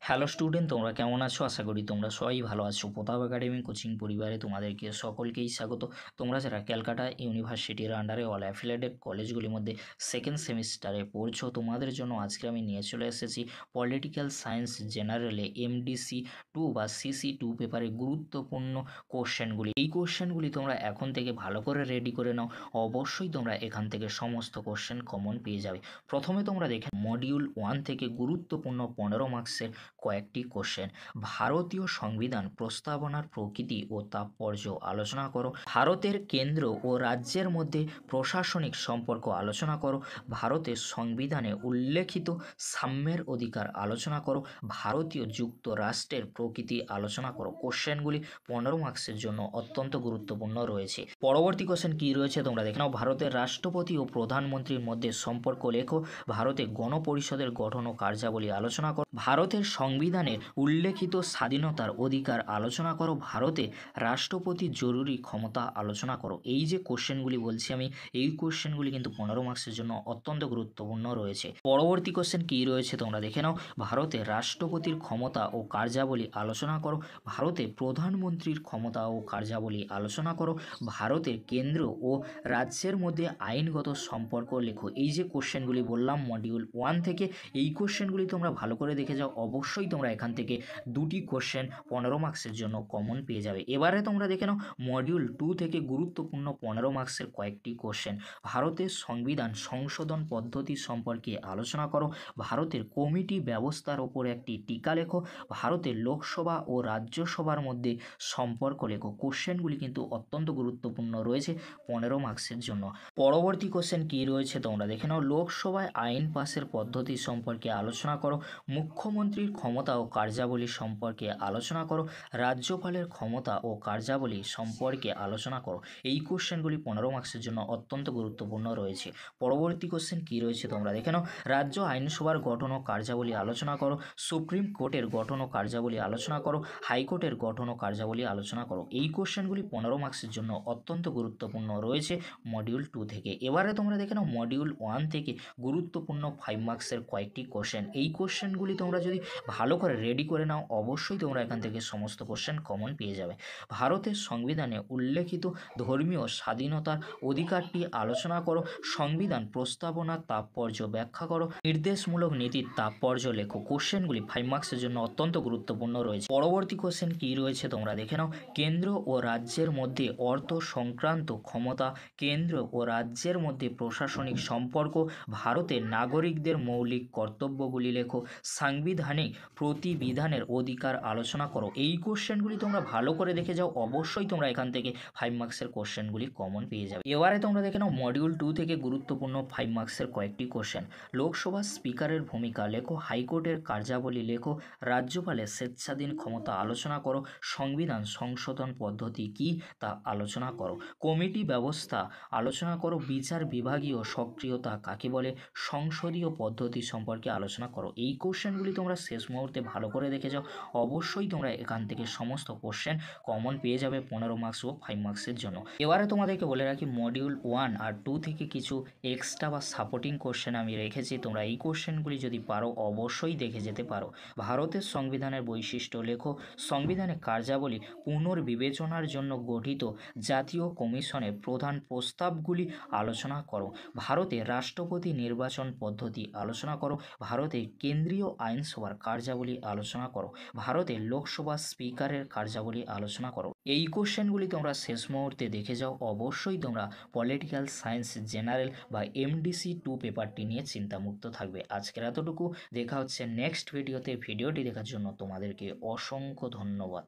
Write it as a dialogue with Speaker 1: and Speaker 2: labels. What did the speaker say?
Speaker 1: Hello student, তোমরা কেমন আছো? আশা করি তোমরা সবাই ভালো আছো। প্রতাপ একাডেমি কোচিং পরিবারে তোমাদেরকে সকলকেই স্বাগত। তোমরা যারা ক্যালকাটা ইউনিভার্সিটির আন্ডারে অল অ্যাফিলিয়েটেড কলেজগুলির মধ্যে সেকেন্ড সেমিস্টারে পড়ছো, তোমাদের জন্য আজকে আমি নিয়ে চলে এসেছি পলিটিক্যাল সায়েন্স জেনারেলে এমডিসি 2 বা সিসি 2 পেপারে গুরুত্বপূর্ণ কোশ্চেনগুলি। এই কোশ্চেনগুলি তোমরা এখন থেকে ভালো করে রেডি করে নাও। অবশ্যই তোমরা এখান থেকে সমস্ত কোশ্চেন কমন পেয়ে যাবে। প্রথমে তোমরা দেখে মডিউল 1 থেকে গুরুত্বপূর্ণ 15 মার্কসের কয়েকটি কোশ্চেন। ভারতীয় সংবিধান প্রস্তাবনার প্রকৃতি ও তাৎপর্য আলোচনা করো। ভারতের কেন্দ্র ও রাজ্যের মধ্যে প্রশাসনিক সম্পর্ক আলোচনা করো। ভারতের সংবিধানে উল্লেখিত সাম্যের অধিকার আলোচনা করো। ভারতীয় যুক্তরাষ্ট্রের প্রকৃতি আলোচনা করো। কোশ্চেনগুলি 15 মার্কসের জন্য অত্যন্ত গুরুত্বপূর্ণ রয়েছে। পরবর্তী কোশ্চেন কি রয়েছে তোমরা দেখে নাও। ভারতের রাষ্ট্রপতি ও প্রধানমন্ত্রীর মধ্যে সম্পর্ক লেখো। ভারতে গণপরিষদের গঠন ও কার্যাবলী আলোচনা করো। ভারতের সংবিধানে উল্লেখিত স্বাধীনতার অধিকার আলোচনা করো। ভারতে রাষ্ট্রপতির জরুরি ক্ষমতা আলোচনা করো। এই যে কোশ্চেনগুলি বলছি আমি, এই কোশ্চেনগুলি কিন্তু 15 মার্কসের জন্য অত্যন্ত গুরুত্বপূর্ণ রয়েছে। পরবর্তী কোশ্চেন কি রয়েছে তোমরা দেখে নাও। ভারতে রাষ্ট্রপতির ক্ষমতা ও কার্যাবলী আলোচনা করো। ভারতে প্রধানমন্ত্রীর ক্ষমতা ও কার্যাবলী আলোচনা করো। ভারতের কেন্দ্র ও রাজ্যের মধ্যে আইনগত সম্পর্ক লেখো। এই যে কোশ্চেনগুলি বললাম মডিউল 1 থেকে, এই কোশ্চেনগুলি তোমরা ভালো করে দেখে যাও। অবশ্যই তোমরা এখান থেকে দুটি কোশ্চেন 15 মার্কসের জন্য কমন পেয়ে যাবে। এবারে তোমরা দেখে নাও মডিউল 2 থেকে গুরুত্বপূর্ণ 15 মার্কসের কয়েকটি কোশ্চেন। ভারতের সংবিধান সংশোধন পদ্ধতি সম্পর্কে আলোচনা করো। ভারতের কমিটি ব্যবস্থার ওপর একটি টিকা লেখো। ভারতের লোকসভা ও রাজ্যসভার মধ্যে সম্পর্ক লেখো। কোশ্চেনগুলি কিন্তু অত্যন্ত গুরুত্বপূর্ণ রয়েছে 15 মার্কসের জন্য। পরবর্তী কোশ্চেন কি রয়েছে তোমরা দেখে নাও। লোকসভায় আইন পাসের পদ্ধতি সম্পর্কে আলোচনা করো। মুখ্যমন্ত্রীর ক্ষমতা ও কার্যাবলী সম্পর্কে আলোচনা করো। রাজ্যপালের ক্ষমতা ও কার্যাবলী সম্পর্কে আলোচনা করো। এই কোশ্চেনগুলি 15 মার্কসের জন্য অত্যন্ত গুরুত্বপূর্ণ রয়েছে। পরবর্তী কোশ্চেন কি রয়েছে তোমরা দেখে নাও। রাজ্য আইনসভার গঠন ও কার্যাবলী আলোচনা করো। সুপ্রিম কোর্টের গঠন ও কার্যাবলী আলোচনা করো। হাইকোর্টের গঠন ও কার্যাবলী আলোচনা করো। এই কোশ্চেনগুলি 15 মার্কসের জন্য অত্যন্ত গুরুত্বপূর্ণ রয়েছে মডিউল 2 থেকে। এবারে তোমরা দেখে নাও মডিউল 1 থেকে গুরুত্বপূর্ণ 5 মার্কসের কয়েকটি কোশ্চেন। এই কোশ্চেনগুলি তোমরা যদি ভালো করে রেডি করে নাও, অবশ্যই তোমরা এখান থেকে সমস্ত কোশ্চেন কমন পেয়ে যাবে। ভারতের সংবিধানে উল্লেখিত ধর্মীয় স্বাধীনতার অধিকারটি আলোচনা করো। সংবিধান প্রস্তাবনার তাৎপর্য ব্যাখ্যা করো। নির্দেশমূলক নীতির তাৎপর্য লেখো। কোশ্চেনগুলি 5 মার্কসের জন্য অত্যন্ত গুরুত্বপূর্ণ রয়েছে। পরবর্তী কোশ্চেন কি রয়েছে তোমরা দেখে নাও। কেন্দ্র ও রাজ্যের মধ্যে অর্থ সংক্রান্ত ক্ষমতা, কেন্দ্র ও রাজ্যের মধ্যে প্রশাসনিক সম্পর্ক, ভারতের নাগরিকদের মৌলিক কর্তব্যগুলি লেখো। সাংবিধানিক প্রতিবিধানের অধিকার আলোচনা করো। এই কোশ্চেনগুলি তোমরা ভালো করে দেখে যাও। অবশ্যই তোমরা এখান থেকে 5 মার্কসের কোশ্চেনগুলি কমন পেয়ে যাবে। এবারে তোমরা দেখে নাও মডিউল 2 থেকে গুরুত্বপূর্ণ 5 মার্কসের কয়েকটি কোশ্চেন। লোকসভা স্পিকারের ভূমিকা লেখো। হাইকোর্টের কার্যাবলী লেখো। রাজ্যপালের স্বেচ্ছাধীন ক্ষমতা আলোচনা করো। সংবিধান সংশোধন পদ্ধতি কী তা আলোচনা করো। কমিটি ব্যবস্থা আলোচনা করো। বিচার বিভাগীয় সক্রিয়তা কাকে বলে। সংসদীয় পদ্ধতি সম্পর্কে আলোচনা করো। এই কোশ্চেনগুলি তোমরা শেষ মুহূর্তে ভালো করে দেখে যাও। অবশ্যই তোমরা এখান থেকে সমস্ত কোশ্চেন কমন পেয়ে যাবে 15 মার্কস ও 5 মার্কসের জন্য। এবারে তোমাদেরকে বলে রাখি মডিউল 1 আর 2 থেকে কিছু এক্সট্রা বা সাপোর্টিং কোশ্চেন আমি রেখেছি। তোমরা এই কোশ্চেনগুলি যদি পারো অবশ্যই দেখে যেতে পারো। ভারতের সংবিধানের বৈশিষ্ট্য লেখো। সংবিধানের কার্যাবলী পুনর্বিবেচনার জন্য গঠিত জাতীয় কমিশনের প্রধান প্রস্তাবগুলি আলোচনা করো। ভারতে রাষ্ট্রপতি নির্বাচন পদ্ধতি আলোচনা করো। ভারতে কেন্দ্রীয় আইনসভার কার্যাবলী আলোচনা করো। ভারতের লোকসভা স্পিকারের কার্যাবলী আলোচনা করো। এই কোশ্চেনগুলি তোমরা শেষ মুহূর্তে দেখে যাও। অবশ্যই তোমরা পলিটিক্যাল সায়েন্স জেনারেল বা এমডিসি 2 পেপারটি নিয়ে চিন্তামুক্ত থাকবে। আজকের এতটুকু। দেখা হচ্ছে নেক্সট ভিডিওতে। ভিডিওটি দেখার জন্য তোমাদেরকে অসংখ্য ধন্যবাদ।